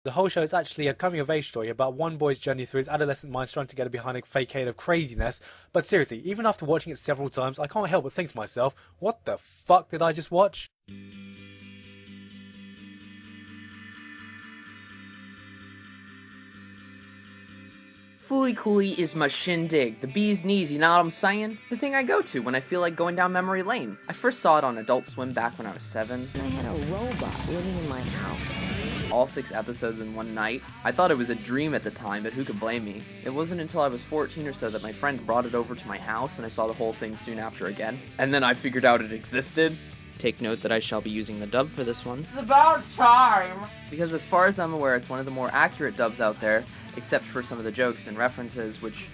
The whole show is actually a coming-of-age story about one boy's journey through his adolescent mind trying to get behind a facade of craziness. But seriously, even after watching it several times, I can't help but think to myself, what the fuck did I just watch? Fooly Cooly is my shindig, the bee's knees, you know what I'm saying? The thing I go to when I feel like going down memory lane. I first saw it on Adult Swim back when I was 7. I had a robot living in my house. All 6 episodes in one night. I thought it was a dream at the time, but who could blame me? It wasn't until I was 14 or so that my friend brought it over to my house and I saw the whole thing soon after again. And then I figured out it existed. Take note that I shall be using the dub for this one. It's about time! Because as far as I'm aware, it's one of the more accurate dubs out there, except for some of the jokes and references, which,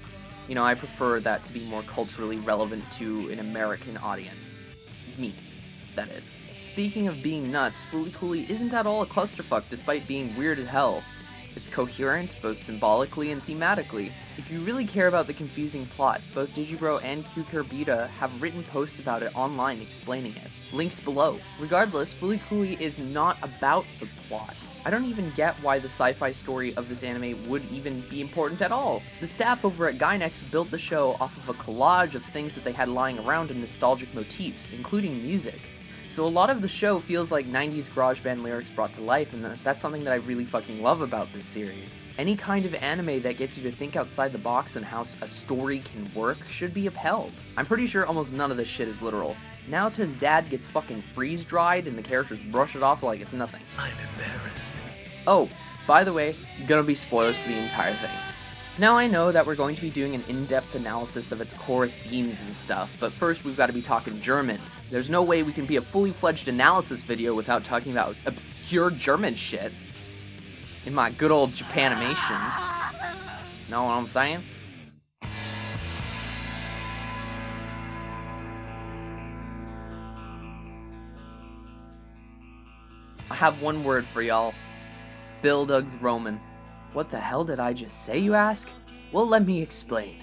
you know, I prefer that to be more culturally relevant to an American audience. Me, that is. Speaking of being nuts, Fooly Cooly isn't at all a clusterfuck despite being weird as hell. It's coherent, both symbolically and thematically. If you really care about the confusing plot, both Digibro and Cucurbita have written posts about it online explaining it. Links below. Regardless, Fooly Cooly is not about the plot. I don't even get why the sci-fi story of this anime would even be important at all. The staff over at Gainax built the show off of a collage of things that they had lying around in nostalgic motifs, including music. So a lot of the show feels like 90s garage band lyrics brought to life, and that's something that I really fucking love about this series. Any kind of anime that gets you to think outside the box on how a story can work should be upheld. I'm pretty sure almost none of this shit is literal. Naota's dad gets fucking freeze-dried and the characters brush it off like it's nothing. I'm embarrassed. Oh, by the way, gonna be spoilers for the entire thing. Now I know that we're going to be doing an in-depth analysis of its core themes and stuff, but first we've got to be talking German. There's no way we can be a fully fledged analysis video without talking about obscure German shit. In my good old Japanimation. Know what I'm saying? I have one word for y'all. Bildungsroman. What the hell did I just say, you ask? Well, let me explain.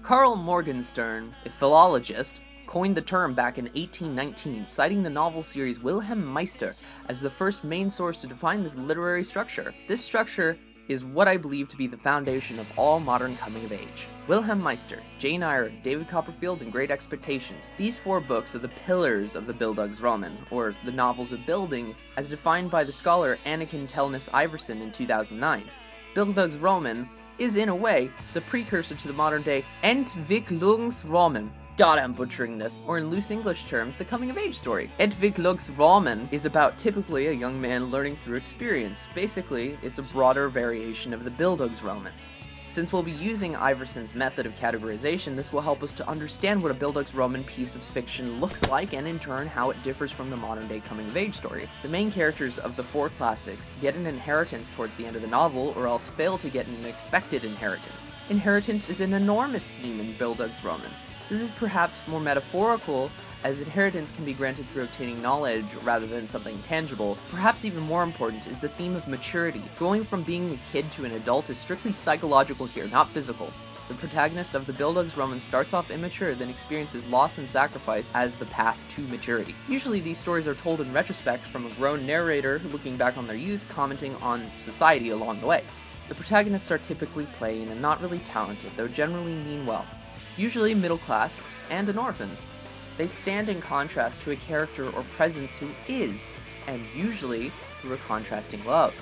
Carl Morgenstern, a philologist, coined the term back in 1819, citing the novel series Wilhelm Meister as the first main source to define this literary structure. This structure is what I believe to be the foundation of all modern coming of age. Wilhelm Meister, Jane Eyre, David Copperfield, and Great Expectations. These 4 books are the pillars of the Bildungsroman, or the novels of building, as defined by the scholar Anniken Tellness Iverson in 2009. Bildungsroman is, in a way, the precursor to the modern-day Entwicklungsroman. God, I'm butchering this. Or in loose English terms, the coming-of-age story. Entwicklungsroman is about typically a young man learning through experience. Basically, it's a broader variation of the Bildungsroman. Since we'll be using Iverson's method of categorization, this will help us to understand what a Bildungsroman piece of fiction looks like, and in turn, how it differs from the modern-day coming-of-age story. The main characters of the 4 classics get an inheritance towards the end of the novel, or else fail to get an expected inheritance. Inheritance is an enormous theme in Bildungsroman. This is perhaps more metaphorical, as inheritance can be granted through obtaining knowledge rather than something tangible. Perhaps even more important is the theme of maturity. Going from being a kid to an adult is strictly psychological here, not physical. The protagonist of the Bildungsroman starts off immature, then experiences loss and sacrifice as the path to maturity. Usually these stories are told in retrospect from a grown narrator looking back on their youth, commenting on society along the way. The protagonists are typically plain and not really talented, though generally mean well. Usually middle class, and an orphan. They stand in contrast to a character or presence who is, and usually through a contrasting love.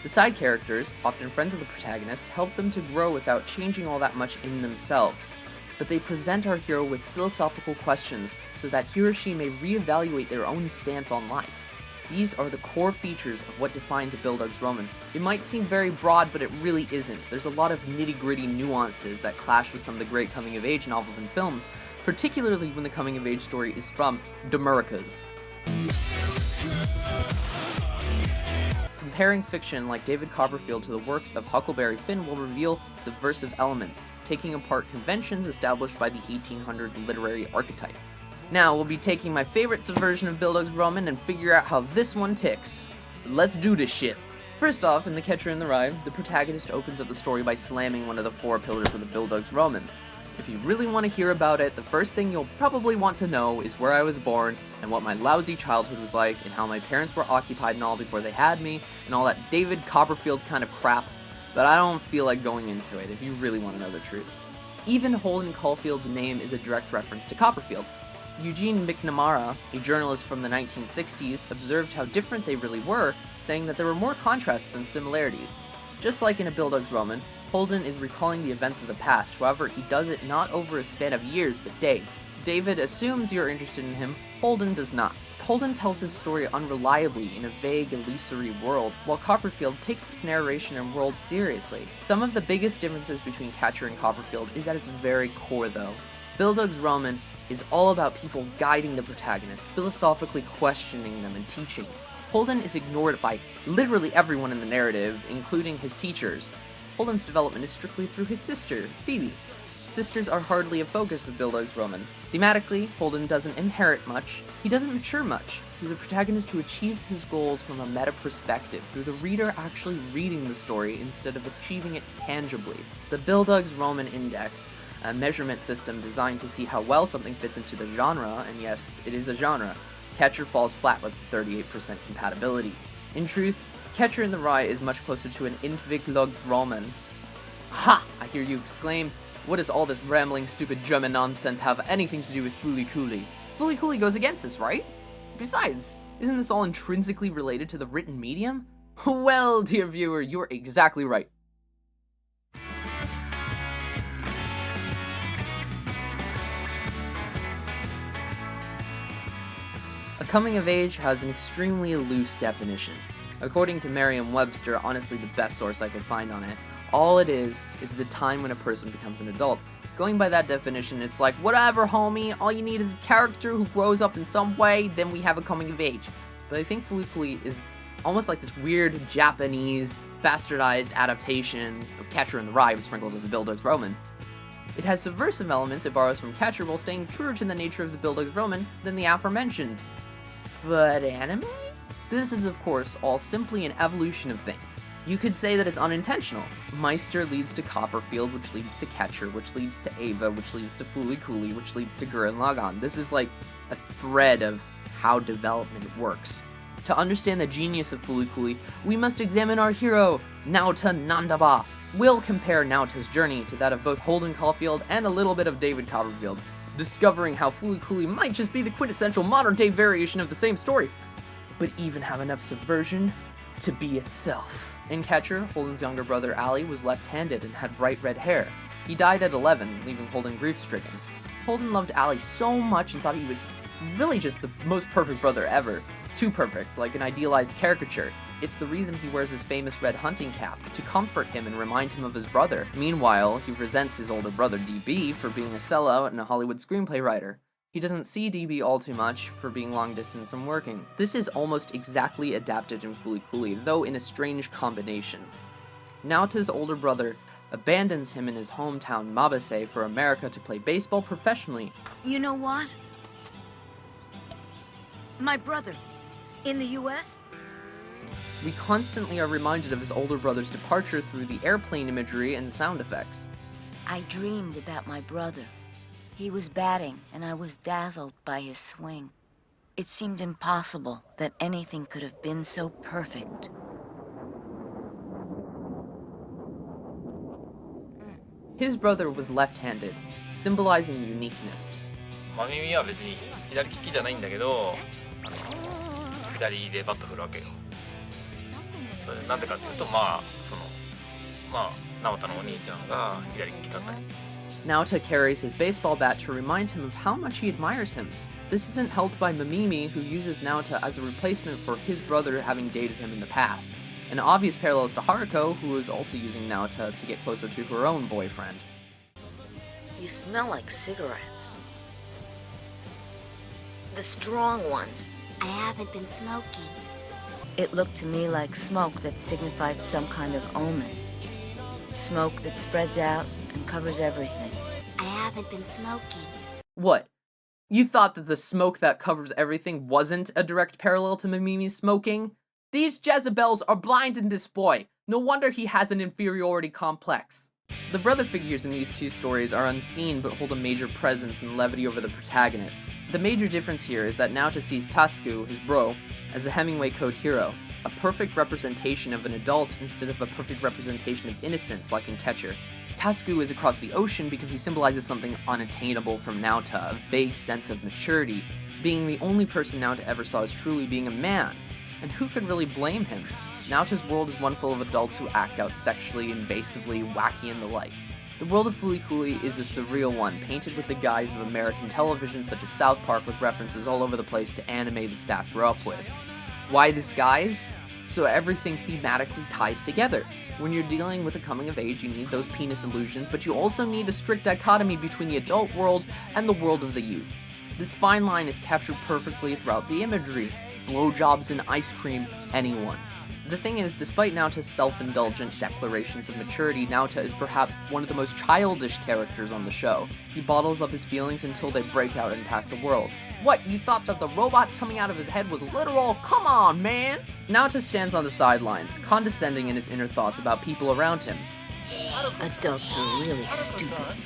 The side characters, often friends of the protagonist, help them to grow without changing all that much in themselves. But they present our hero with philosophical questions so that he or she may reevaluate their own stance on life. These are the core features of what defines a Bildungsroman. It might seem very broad, but it really isn't. There's a lot of nitty-gritty nuances that clash with some of the great coming-of-age novels and films, particularly when the coming-of-age story is from Demuricas. Comparing fiction like David Copperfield to the works of Huckleberry Finn will reveal subversive elements, taking apart conventions established by the 1800s literary archetype. Now, we'll be taking my favorite subversion of Bildungsroman and figure out how this one ticks. Let's do this shit. First off, in The Catcher in the Rye, the protagonist opens up the story by slamming one of the 4 pillars of the Bildungsroman. If you really want to hear about it, the first thing you'll probably want to know is where I was born, and what my lousy childhood was like, and how my parents were occupied and all before they had me, and all that David Copperfield kind of crap, but I don't feel like going into it if you really want to know the truth. Even Holden Caulfield's name is a direct reference to Copperfield. Eugene McNamara, a journalist from the 1960s, observed how different they really were, saying that there were more contrasts than similarities. Just like in A Bildungsroman, Holden is recalling the events of the past, however, he does it not over a span of years, but days. David assumes you're interested in him, Holden does not. Holden tells his story unreliably in a vague, illusory world, while Copperfield takes its narration and world seriously. Some of the biggest differences between Catcher and Copperfield is at its very core, though. Bildungsroman is all about people guiding the protagonist, philosophically questioning them and teaching. Holden is ignored by literally everyone in the narrative, including his teachers. Holden's development is strictly through his sister, Phoebe. Sisters are hardly a focus of Bildungsroman. Thematically, Holden doesn't inherit much, he doesn't mature much. He's a protagonist who achieves his goals from a meta perspective, through the reader actually reading the story instead of achieving it tangibly. The Bildungsroman Index, a measurement system designed to see how well something fits into the genre, and yes, it is a genre, Catcher falls flat with 38% compatibility. In truth, Catcher in the Rye is much closer to an Entwicklungsroman. Ha! I hear you exclaim, what does all this rambling, stupid German nonsense have anything to do with Fooly Cooly? Fooly Cooly goes against this, right? Besides, isn't this all intrinsically related to the written medium? Well, dear viewer, you're exactly right. A coming of age has an extremely loose definition. According to Merriam-Webster, honestly the best source I could find on it, all it is the time when a person becomes an adult. Going by that definition, it's like, whatever homie, all you need is a character who grows up in some way, then we have a coming of age. But I think Fooly Cooly is almost like this weird Japanese, bastardized adaptation of Catcher in the Rye with sprinkles of the Bildungsroman. It has subversive elements it borrows from Catcher while staying truer to the nature of the Bildungsroman than the aforementioned. But anime? This is, of course, all simply an evolution of things. You could say that it's unintentional. Meister leads to Copperfield, which leads to Catcher, which leads to Ava, which leads to Fooly Cooly, which leads to Gurren Lagann. This is like a thread of how development works. To understand the genius of Fooly Cooly, we must examine our hero, Naota Nandaba. We'll compare Naota's journey to that of both Holden Caulfield and a little bit of David Copperfield, discovering how Fooly Cooly might just be the quintessential modern-day variation of the same story, but even have enough subversion to be itself. In Catcher, Holden's younger brother Ali was left-handed and had bright red hair. He died at 11, leaving Holden grief-stricken. Holden loved Ali so much and thought he was really just the most perfect brother ever. Too perfect, like an idealized caricature. It's the reason he wears his famous red hunting cap, to comfort him and remind him of his brother. Meanwhile, he resents his older brother DB for being a sellout and a Hollywood screenplay writer. He doesn't see DB all too much for being long distance and working. This is almost exactly adapted in Fooly Cooly, though in a strange combination. Naota's older brother abandons him in his hometown Mabase for America to play baseball professionally. You know what? My brother, in the US? We constantly are reminded of his older brother's departure through the airplane imagery and sound effects. I dreamed about my brother. He was batting, and I was dazzled by his swing. It seemed impossible that anything could have been so perfect. His brother was left-handed, symbolizing uniqueness. 真耳は別に左利きじゃないんだけど、左でバット振るわけよ。それなんでかっていうと、直人のお兄ちゃんが左利きだったり。Naota carries his baseball bat to remind him of how much he admires him. This isn't helped by Mamimi, who uses Naota as a replacement for his brother having dated him in the past. An obvious parallel is to Haruko, who is also using Naota to get closer to her own boyfriend. You smell like cigarettes. The strong ones. I haven't been smoking. It looked to me like smoke that signified some kind of omen. Smoke that spreads out and covers everything. I haven't been smoking. What? You thought that the smoke that covers everything wasn't a direct parallel to Mamimi's smoking? These Jezebels are blind in this boy. No wonder he has an inferiority complex. The brother figures in these two stories are unseen but hold a major presence and levity over the protagonist. The major difference here is that Naota sees Tasku, his bro, as a Hemingway Code hero, a perfect representation of an adult instead of a perfect representation of innocence like in Catcher. Tasku is across the ocean because he symbolizes something unattainable from Naota, a vague sense of maturity, being the only person Naota ever saw as truly being a man. And who could really blame him? Naota's world is one full of adults who act out sexually, invasively, wacky, and the like. The world of Fooly Cooly is a surreal one, painted with the guise of American television such as South Park with references all over the place to anime the staff grew up with. Why this guise? So everything thematically ties together. When you're dealing with a coming of age, you need those penis illusions, but you also need a strict dichotomy between the adult world and the world of the youth. This fine line is captured perfectly throughout the imagery. Blowjobs and ice cream, anyone. The thing is, despite Naota's self-indulgent declarations of maturity, Naota is perhaps one of the most childish characters on the show. He bottles up his feelings until they break out and attack the world. What, you thought that the robots coming out of his head was literal? Come on, man! Naota stands on the sidelines, condescending in his inner thoughts about people around him. Adults are really stupid.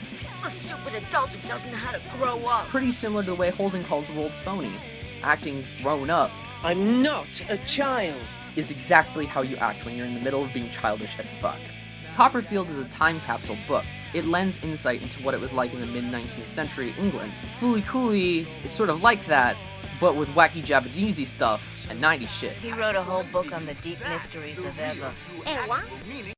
A stupid adult who doesn't know how to grow up. Pretty similar to the way Holden calls the world phony. Acting grown up I'm not a child. is exactly how you act when you're in the middle of being childish as fuck. Copperfield is a time capsule book. It lends insight into what it was like in the mid-19th century England. Fooly Cooly is sort of like that, but with wacky Japanesey stuff and 90s shit. He wrote a whole book on the deep mysteries of Eva.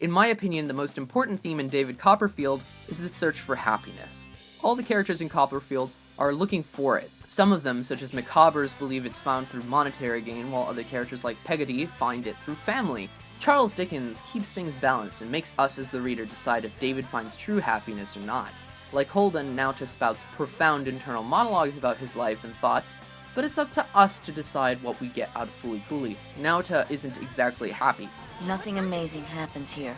In my opinion, the most important theme in David Copperfield is the search for happiness. All the characters in Copperfield are looking for it. Some of them, such as Macabres, believe it's found through monetary gain, while other characters like Peggotty find it through family. Charles Dickens keeps things balanced and makes us as the reader decide if David finds true happiness or not. Like Holden, Naota spouts profound internal monologues about his life and thoughts, but it's up to us to decide what we get out of Fooly Cooly. Naota isn't exactly happy. Nothing amazing happens here.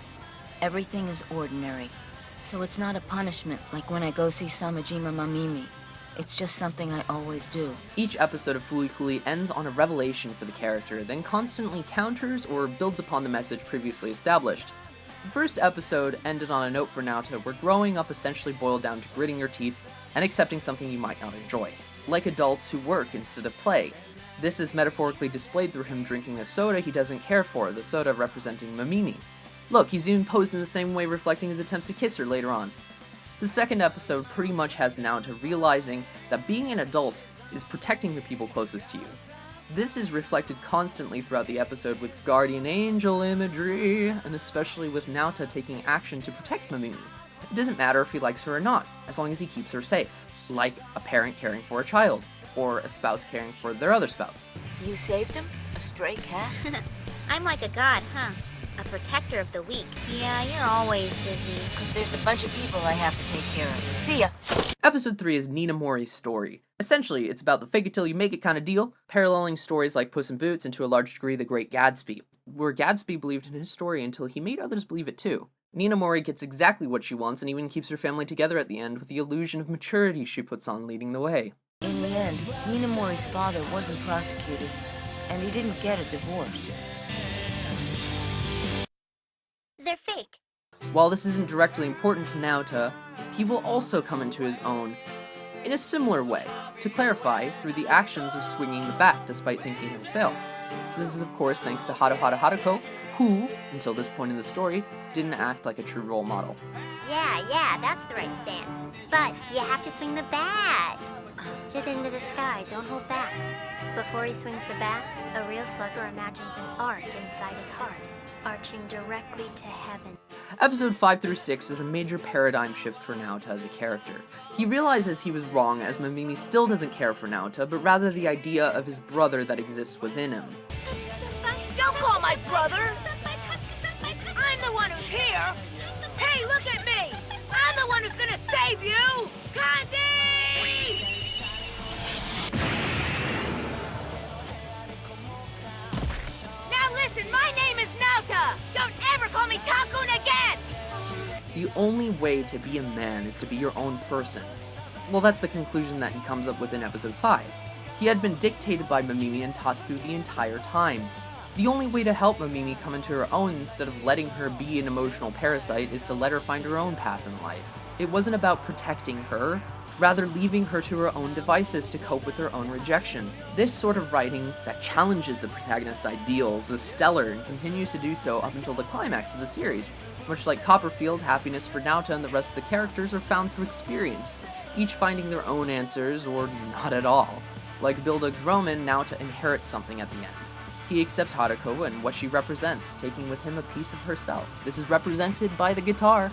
Everything is ordinary. So it's not a punishment like when I go see Samajima Mamimi. It's just something I always do. Each episode of Fooly Cooly ends on a revelation for the character, then constantly counters or builds upon the message previously established. The first episode ended on a note for Naota where growing up essentially boiled down to gritting your teeth and accepting something you might not enjoy. Like adults who work instead of play. This is metaphorically displayed through him drinking a soda he doesn't care for, the soda representing Mamimi. Look, he's even posed in the same way, reflecting his attempts to kiss her later on. The second episode pretty much has Naota realizing that being an adult is protecting the people closest to you. This is reflected constantly throughout the episode with guardian angel imagery, and especially with Naota taking action to protect Mamimi. It doesn't matter if he likes her or not, as long as he keeps her safe. Like a parent caring for a child, or a spouse caring for their other spouse. You saved him? A stray cat? I'm like a god, huh? A protector of the weak. Yeah, you're always busy. Because there's a bunch of people I have to take care of. See ya! Episode 3 is Nina Mori's story. Essentially, it's about the fake it till you make it kind of deal, paralleling stories like Puss in Boots and to a large degree The Great Gatsby, where Gatsby believed in his story until he made others believe it too. Nina Mori gets exactly what she wants and even keeps her family together at the end with the illusion of maturity she puts on leading the way. In the end, Nina Mori's father wasn't prosecuted, and he didn't get a divorce. They're fake. While this isn't directly important to Naota, he will also come into his own in a similar way, to clarify through the actions of swinging the bat despite thinking he'll fail. This is of course thanks to Haruko, who, until this point in the story, didn't act like a true role model. Yeah, that's the right stance. But you have to swing the bat. Get into the sky, don't hold back. Before he swings the bat, a real slugger imagines an arc inside his heart, arching directly to heaven. Episode 5 through 6 is a major paradigm shift for Naota as a character. He realizes he was wrong as Mamimi still doesn't care for Naota, but rather the idea of his brother that exists within him. Don't call my brother! I'm the one who's here! Hey, look at me! I'm the one who's gonna save you! Candy! Now listen, my name is Naota! Don't ever call me Takun again! The only way to be a man is to be your own person. Well, that's the conclusion that he comes up with in episode 5. He had been dictated by Mamimi and Tasku the entire time. The only way to help Mamimi come into her own instead of letting her be an emotional parasite is to let her find her own path in life. It wasn't about protecting her, rather leaving her to her own devices to cope with her own rejection. This sort of writing that challenges the protagonist's ideals is stellar and continues to do so up until the climax of the series. Much like Copperfield, happiness for Naota and the rest of the characters are found through experience, each finding their own answers or not at all. Like Bildungsroman, Naota inherits something at the end. He accepts Haruko and what she represents, taking with him a piece of herself. This is represented by the guitar.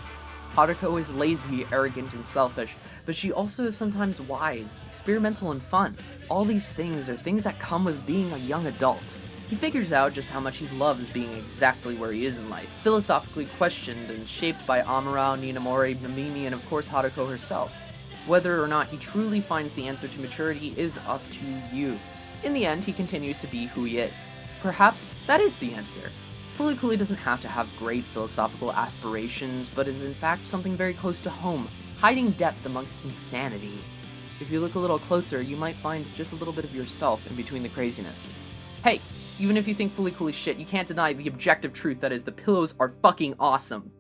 Haruko is lazy, arrogant, and selfish, but she also is sometimes wise, experimental, and fun. All these things are things that come with being a young adult. He figures out just how much he loves being exactly where he is in life, philosophically questioned and shaped by Amara, Ninamori, Namimi, and of course Haruko herself. Whether or not he truly finds the answer to maturity is up to you. In the end, he continues to be who he is. Perhaps that is the answer. Cooly doesn't have to have great philosophical aspirations, but is in fact something very close to home, hiding depth amongst insanity. If you look a little closer, you might find just a little bit of yourself in between the craziness. Hey, even if you think Cooly shit, you can't deny the objective truth that is the pillows are fucking awesome.